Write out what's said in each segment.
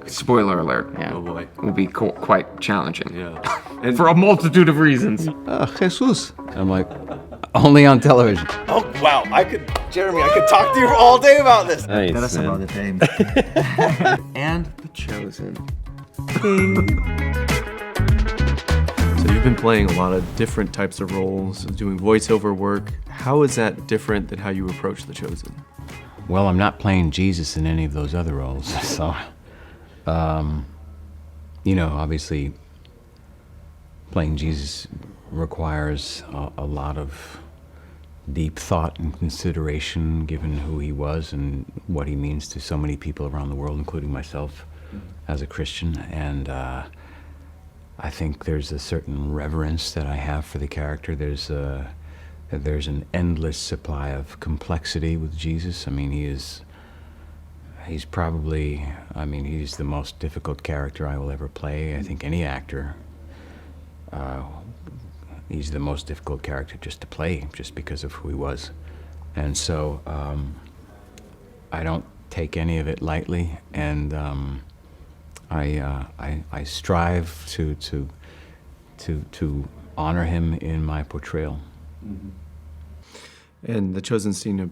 Spoiler alert. Yeah. Oh boy. Will be quite challenging. Yeah. And For a multitude of reasons. Jesus. I'm like, only on television. oh wow, Jeremy, I could talk to you all day about this. Nice, That's man. about the time. And The Chosen. So you've been playing a lot of different types of roles, doing voiceover work. How is that different than how you approach The Chosen? Well, I'm not playing Jesus in any of those other roles, so, obviously playing Jesus requires a lot of deep thought and consideration given who he was and what he means to so many people around the world, including myself as a Christian. And I think there's a certain reverence that I have for the character. There's an endless supply of complexity with Jesus. I mean, he's the most difficult character I will ever play. I think any actor, he's the most difficult character just to play, just because of who he was. And so I don't take any of it lightly, and I strive to honor him in my portrayal. And The Chosen's seen a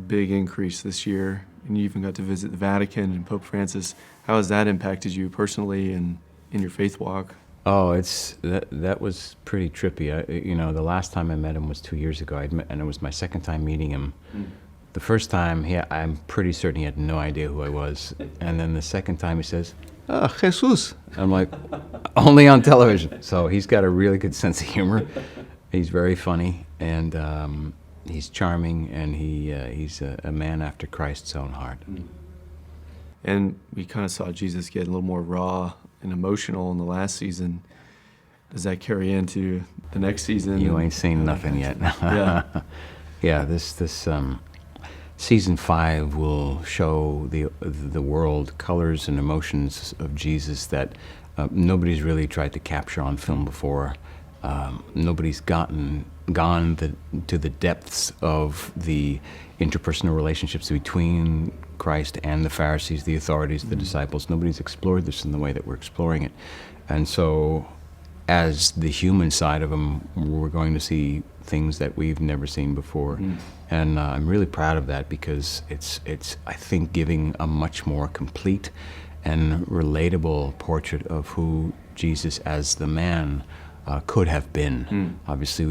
big increase this year, and you even got to visit the Vatican and Pope Francis. How has that impacted you personally and in your faith walk? Oh, that was pretty trippy. The last time I met him was 2 years ago, and it was my second time meeting him. The first time, I'm pretty certain he had no idea who I was, and then the second time he says, "Oh, Jesus." I'm like, only on television. So he's got a really good sense of humor. He's very funny, and he's charming, and he's a man after Christ's own heart. And we kind of saw Jesus get a little more raw and emotional in the last season. Does that carry into the next season? You ain't seen nothing yet. Yeah. Yeah, this season 5 will show the world colors and emotions of Jesus that nobody's really tried to capture on film before. Nobody's gone to the depths of the interpersonal relationships between Christ and the Pharisees, the authorities, the disciples. Nobody's explored this in the way that we're exploring it. And so, as the human side of him, we're going to see things that we've never seen before. And I'm really proud of that, because it's I think, giving a much more complete and relatable portrait of who Jesus as the man could have been. Obviously,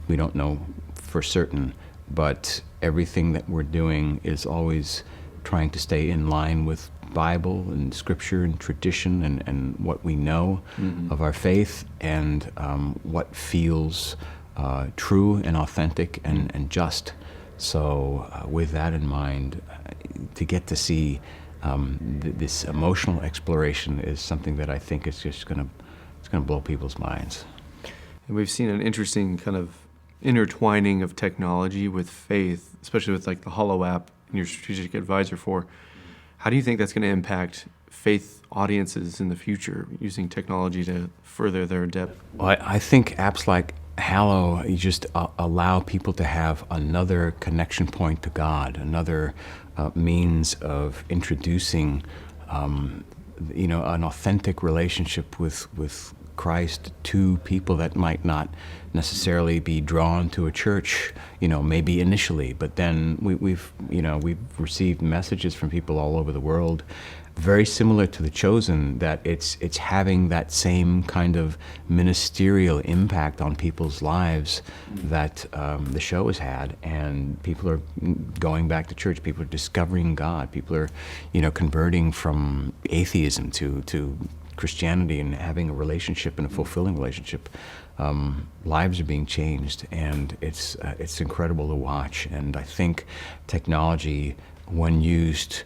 we don't know for certain, but everything that we're doing is always trying to stay in line with Bible and Scripture and tradition and what we know of our faith, and what feels true and authentic and just. So with that in mind, to get to see this emotional exploration is something that I think is just going to blow people's minds. And we've seen an interesting kind of intertwining of technology with faith, especially with like the Holo app and your strategic advisor for. How do you think that's going to impact faith audiences in the future, using technology to further their depth? Well, I think apps like Hallow, you just allow people to have another connection point to God, another means of introducing, an authentic relationship with Christ to people that might not necessarily be drawn to a church, maybe initially, but then we've received messages from people all over the world, very similar to The Chosen, that it's having that same kind of ministerial impact on people's lives that the show has had, and people are going back to church, people are discovering God, people are, converting from atheism to Christianity and having a relationship and a fulfilling relationship. Lives are being changed, and it's incredible to watch. And I think technology, when used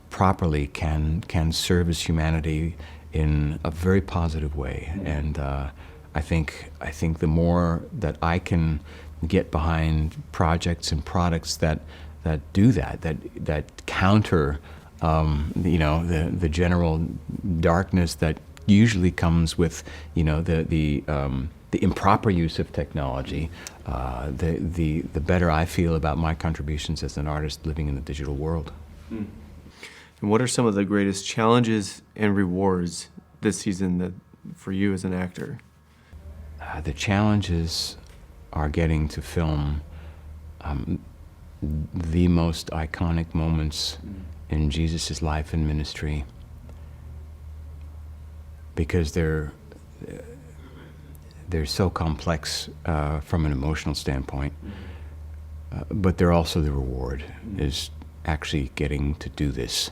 properly, can service humanity in a very positive way. And I think the more that I can get behind projects and products that do that counter the general darkness that usually comes with the improper use of technology, the better I feel about my contributions as an artist living in the digital world. And what are some of the greatest challenges and rewards this season that for you as an actor? The challenges are getting to film the most iconic moments in Jesus' life and ministry, because they're so complex from an emotional standpoint, but they're also the reward, is actually getting to do this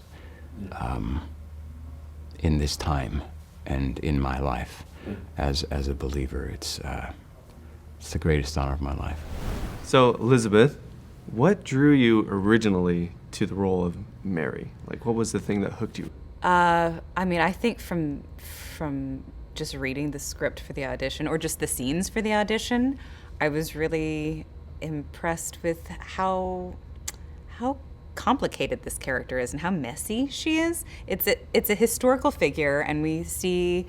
in this time and in my life as a believer. It's the greatest honor of my life. So, Elizabeth, what drew you originally to the role of Mary? Like, what was the thing that hooked you? I mean, I think from just reading the script for the audition, or just the scenes for the audition, I was really impressed with how complicated this character is and how messy she is. It's a historical figure, and we see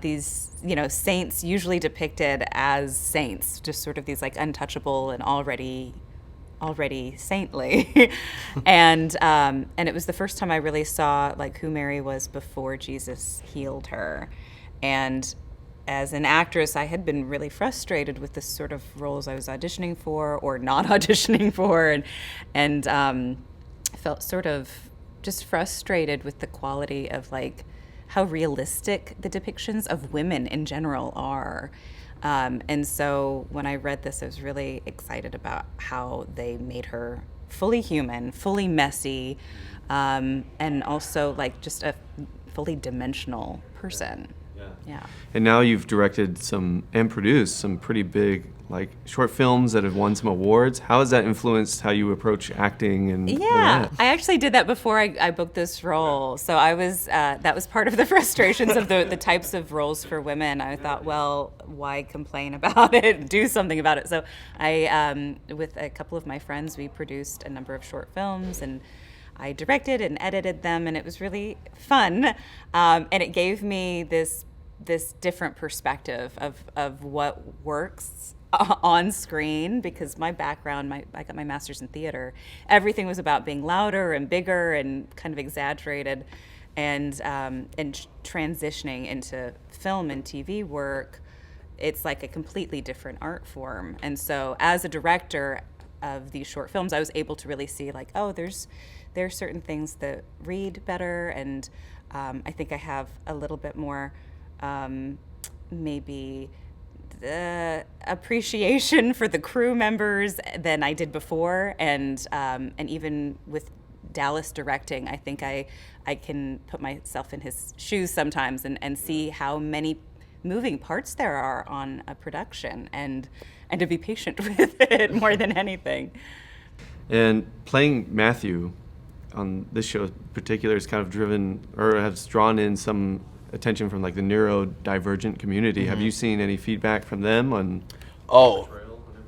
these, saints usually depicted as saints, just sort of these like untouchable and already saintly. and it was the first time I really saw like who Mary was before Jesus healed her. And as an actress, I had been really frustrated with the sort of roles I was auditioning for or not auditioning for, and felt sort of just frustrated with the quality of like how realistic the depictions of women in general are. And so when I read this, I was really excited about how they made her fully human, fully messy, and also like just a fully dimensional person. Yeah. And now you've directed and produced some pretty big like short films that have won some awards. How has that influenced how you approach acting and Yeah, I actually did that before I booked this role. So I was that was part of the frustrations of the types of roles for women. I thought, well, why complain about it? Do something about it. So I, with a couple of my friends, we produced a number of short films, and I directed and edited them, and it was really fun. And it gave me this different perspective of what works on screen, because my background, I got my master's in theater. Everything was about being louder and bigger and kind of exaggerated, and transitioning into film and TV work, it's like a completely different art form. And so as a director of these short films, I was able to really see like, oh, there are certain things that read better, and I think I have a little bit more maybe appreciation for the crew members than I did before, and even with Dallas directing, I think I can put myself in his shoes sometimes and see how many moving parts there are on a production, and to be patient with it more than anything. And playing Matthew on this show in particular has kind of driven or has drawn in some attention from like the neurodivergent community. Mm-hmm. Have you seen any feedback from them on? Oh,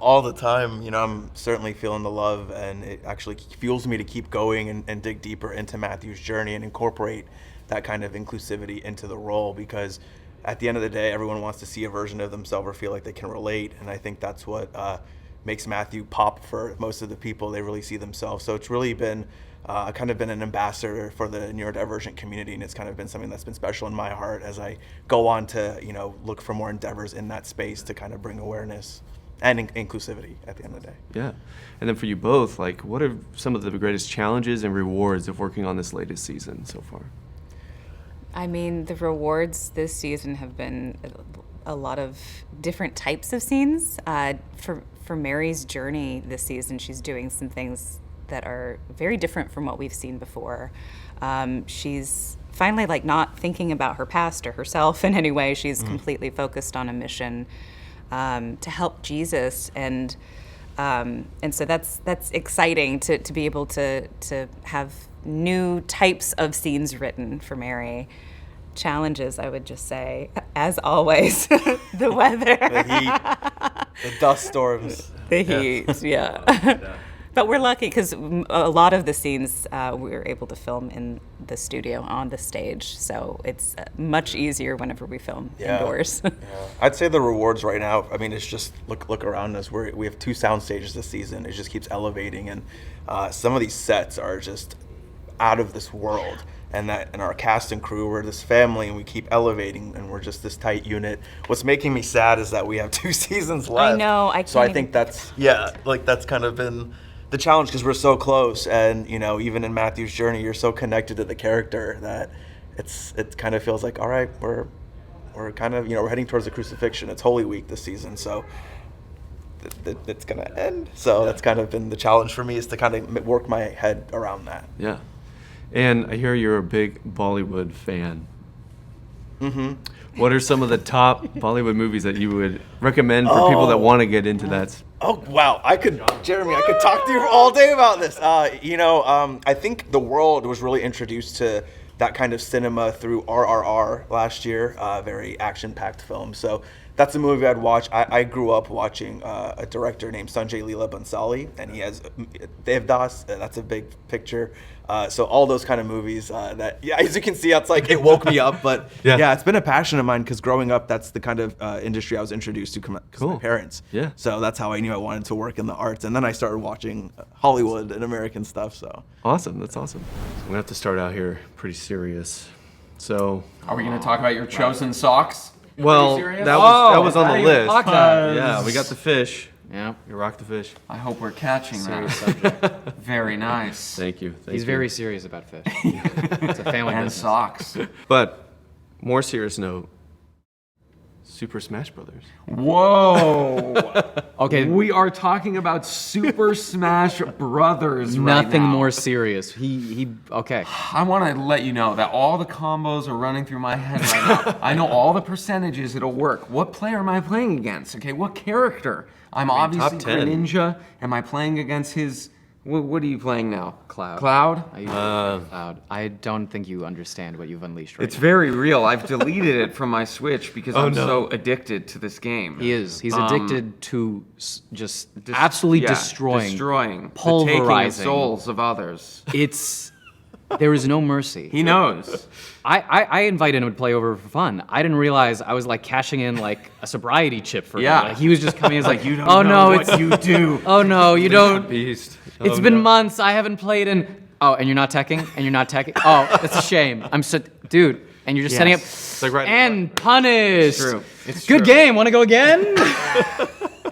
all the time. I'm certainly feeling the love, and it actually fuels me to keep going and dig deeper into Matthew's journey and incorporate that kind of inclusivity into the role, because at the end of the day, everyone wants to see a version of themselves or feel like they can relate, and I think that's what makes Matthew pop for most of the people. They really see themselves. So it's really been kind of been an ambassador for the neurodivergent community, and it's kind of been something that's been special in my heart as I go on to look for more endeavors in that space to kind of bring awareness and inclusivity at the end of the day. Yeah. And then for you both, like, what are some of the greatest challenges and rewards of working on this latest season so far? I mean, the rewards this season have been a lot of different types of scenes. For Mary's journey this season, she's doing some things that are very different from what we've seen before. She's finally like not thinking about her past or herself in any way. She's completely focused on a mission to help Jesus, and so that's exciting to be able to have new types of scenes written for Mary. Challenges, I would just say, as always, the weather, the heat, the dust storms, the heat, yeah. But we're lucky because a lot of the scenes we were able to film in the studio on the stage, so it's much easier whenever we film indoors. Yeah. I'd say the rewards right now, I mean, it's just look around us. We have 2 sound stages this season. It just keeps elevating, and some of these sets are just out of this world. And our cast and crew, we're this family, and we keep elevating, and we're just this tight unit. What's making me sad is that we have 2 seasons left. I know. So I think that's that's kind of been the challenge, because we're so close, and even in Matthew's journey, you're so connected to the character that it kind of feels like, all right, we're kind of we're heading towards the crucifixion. It's Holy Week this season, so it's gonna end. So that's kind of been the challenge for me, is to kind of work my head around that. Yeah. And I hear you're a big Bollywood fan. Mm-hmm. What are some of the top Bollywood movies that you would recommend for people that want to get into that? Oh, wow. Jeremy, I could talk to you all day about this. I think the world was really introduced to that kind of cinema through RRR last year, very action-packed film. So that's a movie I'd watch. I grew up watching a director named Sanjay Leela Bhansali, and he has Devdas. That's a big picture. So all those kind of movies as you can see, it's like it woke me up. But yeah, it's been a passion of mine, because growing up, that's the kind of industry I was introduced to because of my parents. Yeah. So that's how I knew I wanted to work in the arts. And then I started watching Hollywood and American stuff. So Awesome. That's awesome. I'm going to have to start out here pretty serious. So, Are we going to talk about your chosen socks? well, serious? that was on I the didn't list. talk that. Yeah, we got the fish. Yeah. You rock the fish. I hope we're catching Serious that. subject. Very nice. Thank you. He's very serious about fish. It's a family And business. socks. But more serious note, Super Smash Brothers. Whoa. Okay. We are talking about Super Smash Brothers right Nothing now. more serious. Okay. I want to let you know that all the combos are running through my head right now. I know all the percentages it'll work. What player am I playing against? Okay, what character? I'm obviously top 10. Greninja. Am I playing against his... What are you playing now? Cloud. Cloud? I use Cloud. I don't think you understand what you've unleashed right It's now. very real. I've deleted it from my Switch because I'm no. so addicted to this game. He is. He's addicted to just absolutely destroying, the taking pulverizing. of souls of others. There is no mercy. He knows. I invited him to play over for fun. I didn't realize I was like cashing in like a sobriety chip for Yeah. him. Like, he was just coming. He's like, You don't oh know no, what it's you do. oh no, you don't. Beast. It's been months. I haven't played in. Oh, and you're not teching, and you're not teching. Oh, that's a shame. I'm so, dude. And you're just setting up. Yes. like right And punished. It's true. It's Good true. game. Want to go again?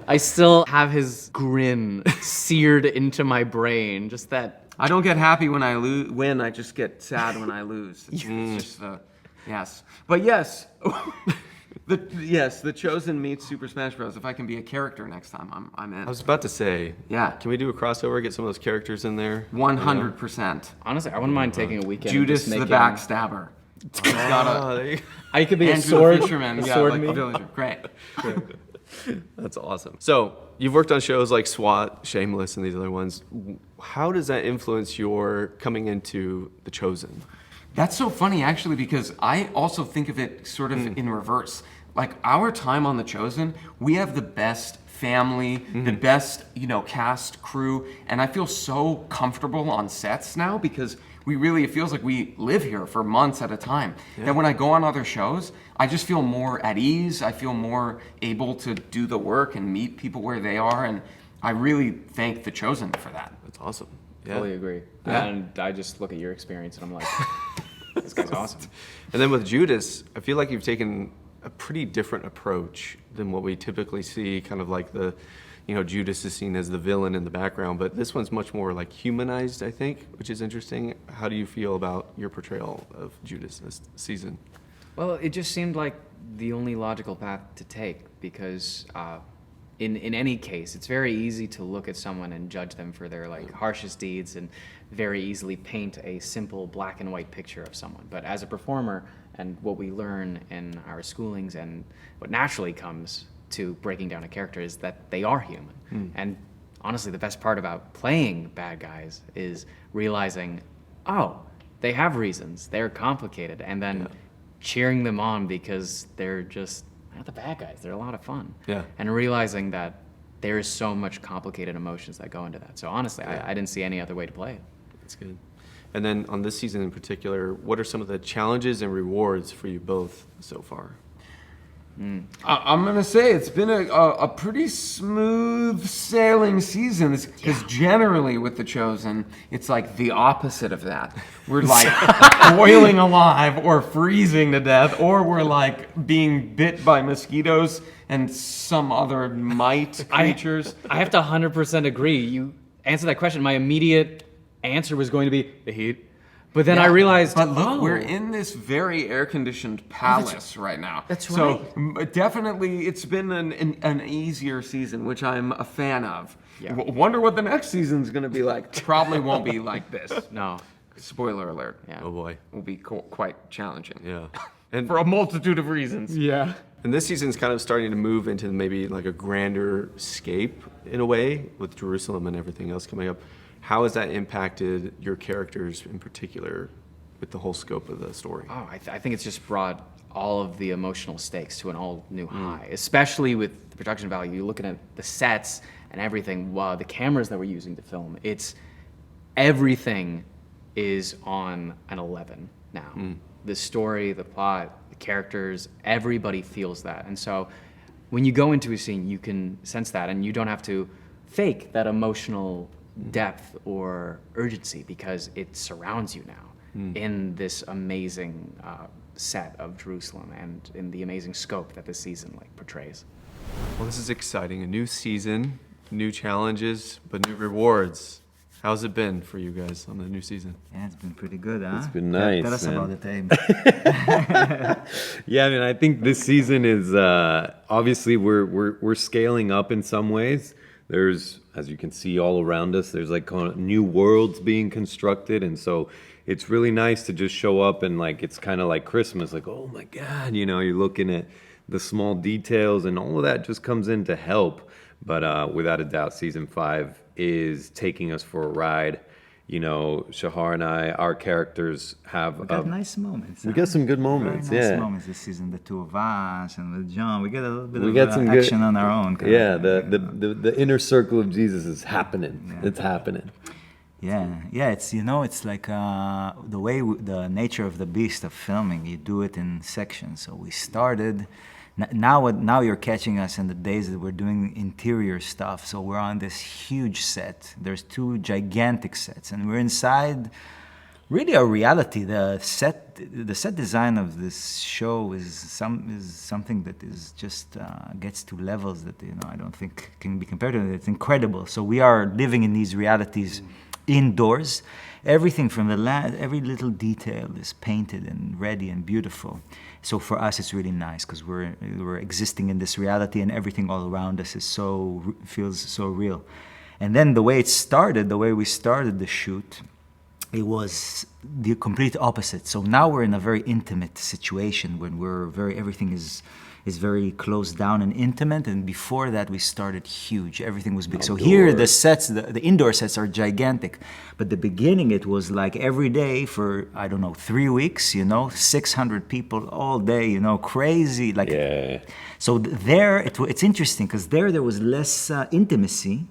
I still have his grin seared into my brain. Just that. I don't get happy when I win. I just get sad when I lose. It's just yes. But yes, the Chosen meets Super Smash Bros. If I can be a character next time, I'm in. I was about to say, Yeah. can we do a crossover, get some of those characters in there? 100%. Honestly, I wouldn't mind taking a weekend. Judas and just the making- backstabber. He's got Oh, there you go. I could be a Andrew sword. the fisherman. A Yeah, sword like me. the villager. Great. That's awesome. So you've worked on shows like SWAT, Shameless, and these other ones. How does that influence your coming into The Chosen? That's so funny, actually, because I also think of it sort of in reverse. Like our time on The Chosen, we have the best family, the best, cast, crew, and I feel so comfortable on sets now because it feels like we live here for months at a time. That when I go on other shows, I just feel more at ease. I feel more able to do the work and meet people where they are, and I really thank The Chosen for that. That's awesome. Yeah. Totally agree. Yeah. And I just look at your experience and I'm like, this guy's awesome. And then with Judas, I feel like you've taken a pretty different approach than what we typically see, kind of like Judas is seen as the villain in the background, but this one's much more like humanized, I think, which is interesting. How do you feel about your portrayal of Judas this season? Well, it just seemed like the only logical path to take because in any case, it's very easy to look at someone and judge them for their harshest deeds and very easily paint a simple black and white picture of someone. But as a performer and what we learn in our schoolings and what naturally comes to breaking down a character is that they are human. And honestly, the best part about playing bad guys is realizing, oh, they have reasons, they're complicated, and then cheering them on because they're the bad guys. They're a lot of fun. Yeah. And realizing that there is so much complicated emotions that go into that. So honestly, I didn't see any other way to play it. That's good. And then on this season in particular, what are some of the challenges and rewards for you both so far? I'm gonna say it's been a pretty smooth sailing season, because generally with The Chosen, it's like the opposite of that. We're like boiling alive or freezing to death, or we're like being bit by mosquitoes and some other mite creatures. I have to 100% agree. You answered that question. My immediate answer was going to be the heat. But then I realized, but look, we're in this very air-conditioned palace right now. That's So definitely, it's been an easier season, which I'm a fan of. Yeah. Wonder what the next season's going to be like. Probably won't be like this. no. Spoiler alert. Yeah. Oh boy. Will be quite challenging. Yeah. And For a multitude of reasons. Yeah. And this season's kind of starting to move into maybe like a grander scape in a way, with Jerusalem and everything else coming up. How has that impacted your characters in particular with the whole scope of the story? Oh, I think it's just brought all of the emotional stakes to an all new high, especially with the production value. You're looking at the sets and everything, the cameras that we're using to film. Everything is on an 11 now. The story, the plot, the characters, everybody feels that. And so when you go into a scene, you can sense that, and you don't have to fake that emotional depth or urgency, because it surrounds you now in this amazing set of Jerusalem and in the amazing scope that this season portrays. Well, this is exciting. A new season, new challenges, but new rewards. How's it been for you guys on the new season? Yeah, it's been pretty good, huh? It's been nice, Tell us man. about it, Abe. Yeah, I mean, I think this season is obviously we're scaling up in some ways. There's, as you can see all around us, there's like kind of new worlds being constructed, and so it's really nice to just show up and it's kind of like Christmas, like, oh my God, you're looking at the small details, and all of that just comes in to help. But without a doubt, season 5 is taking us for a ride. Shahar and I, our characters have. We got nice moments. We got some good moments, Very nice yeah. moments this season. The two of us and with John, we get a little bit We of got some action good, on our own. Yeah, the inner circle of Jesus is happening. Yeah. It's happening. Yeah. It's it's like the way the nature of the beast of filming. You do it in sections. So we started. Now you're catching us in the days that we're doing interior stuff. So we're on this huge set. There's 2 gigantic sets, and we're inside really a reality. The set design of this show is something that is just gets to levels that I don't think can be compared to it. It's incredible. So we are living in these realities indoors. Everything from every little detail is painted and ready and beautiful. So for us, it's really nice because we're existing in this reality, and everything all around us feels so real. And then the way we started the shoot, it was the complete opposite. So now we're in a very intimate situation when everything is very closed down and intimate, and before that we started huge. Everything was big. Outdoor. So here the sets, the indoor sets are gigantic, but the beginning it was like every day for 3 weeks, 600 people all day, crazy, like. Yeah. So there it's interesting because there was less intimacy,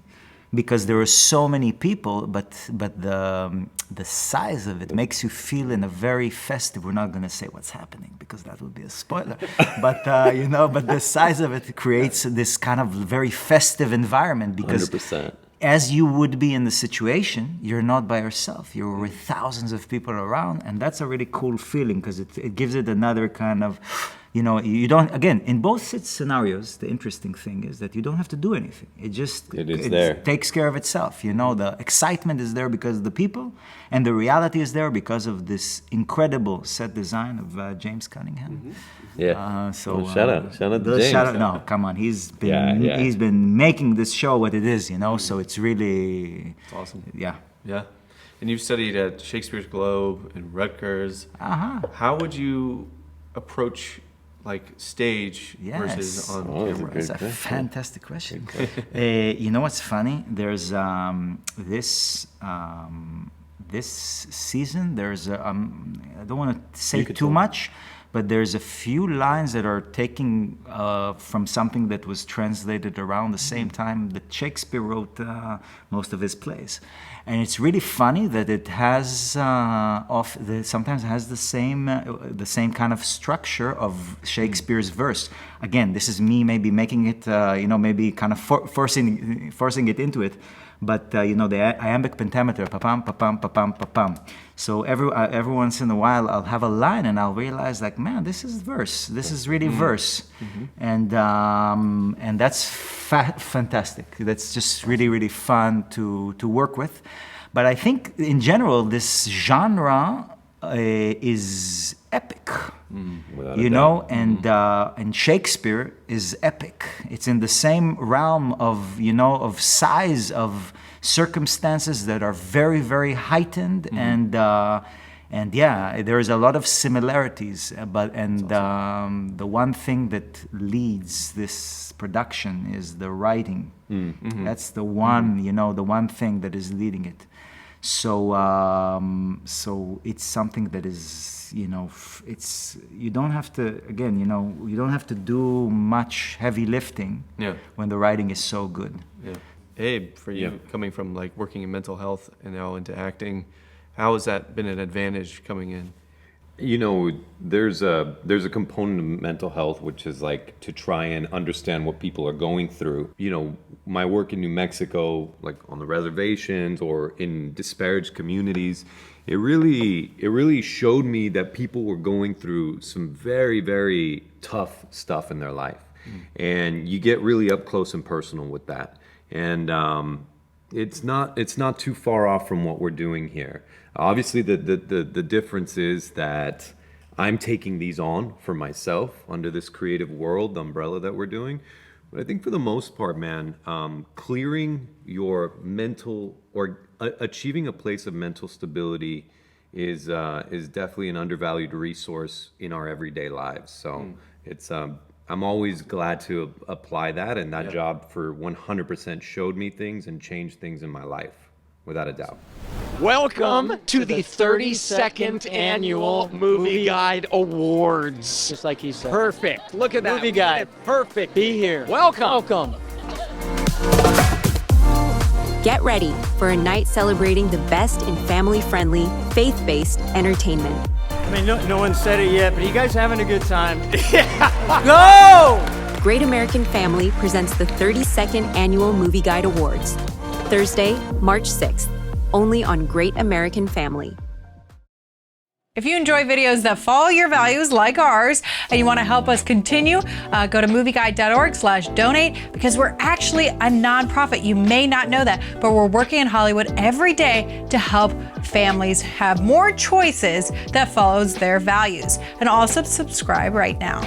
because there were so many people, but the size of it makes you feel in a very festive. We're not going to say what's happening because that would be a spoiler, but but the size of it creates this kind of very festive environment, because 100%. as you would be in the situation, you're not by yourself. You're with thousands of people around, and that's a really cool feeling because it gives it another kind of. You don't, again, in both scenarios, the interesting thing is that you don't have to do anything. It there. takes care of itself. The excitement is there because of the people, and the reality is there because of this incredible set design of James Cunningham. Yeah. So shout out to James. No, come on, he's been making this show what it is. So it's really. It's awesome. Yeah. Yeah. And you've studied at Shakespeare's Globe and Rutgers. How would you approach stage versus on camera? That's a fantastic question. What's funny? There's this this season, there's a, I don't want to say too much, but there's a few lines that are taking from something that was translated around the same time that Shakespeare wrote most of his plays. And it's really funny that it has sometimes has the same kind of structure of Shakespeare's verse. Again, this is me maybe making it, maybe kind of forcing it into it. But the iambic pentameter, pa-pam, pa-pam, pa-pam, pa-pam. So every once in a while, I'll have a line and I'll realize, like, man, this is verse. This is really verse, and that's fantastic. That's just really, really fun to work with. But I think in general, this genre is epic. And Shakespeare is epic. It's in the same realm of size, of circumstances that are very, very heightened, and yeah, there is a lot of similarities. The one thing that leads this production is the writing. That's the one, the one thing that is leading it. So it's something that is, you don't have to, again, you don't have to do much heavy lifting when the writing is so good. Yeah. Abe, for you coming from like working in mental health and now into acting, how has that been an advantage coming in? There's a component of mental health which is like to try and understand what people are going through. My work in New Mexico, like on the reservations or in disparaged communities, it really showed me that people were going through some very, very tough stuff in their life. And you get really up close and personal with that. And it's not too far off from what we're doing here. Obviously, the difference is that I'm taking these on for myself under this creative world umbrella that we're doing. But I think for the most part, man, clearing your mental or achieving a place of mental stability is definitely an undervalued resource in our everyday lives. So it's I'm always glad to apply that, and that job for 100% showed me things and changed things in my life, without a doubt. Welcome to the 32nd Annual Movieguide Awards. Just like he said. Perfect. Look at that. Movieguide. Perfect. Be here. Welcome. Get ready for a night celebrating the best in family-friendly, faith-based entertainment. I mean, no one said it yet, but are you guys having a good time? Go! Great American Family presents the 32nd Annual Movie Guide Awards. Thursday, March 6th, only on Great American Family. If you enjoy videos that follow your values like ours and you want to help us continue, go to movieguide.org/donate, because we're actually a nonprofit. You may not know that, but we're working in Hollywood every day to help families have more choices that follows their values. And also subscribe right now.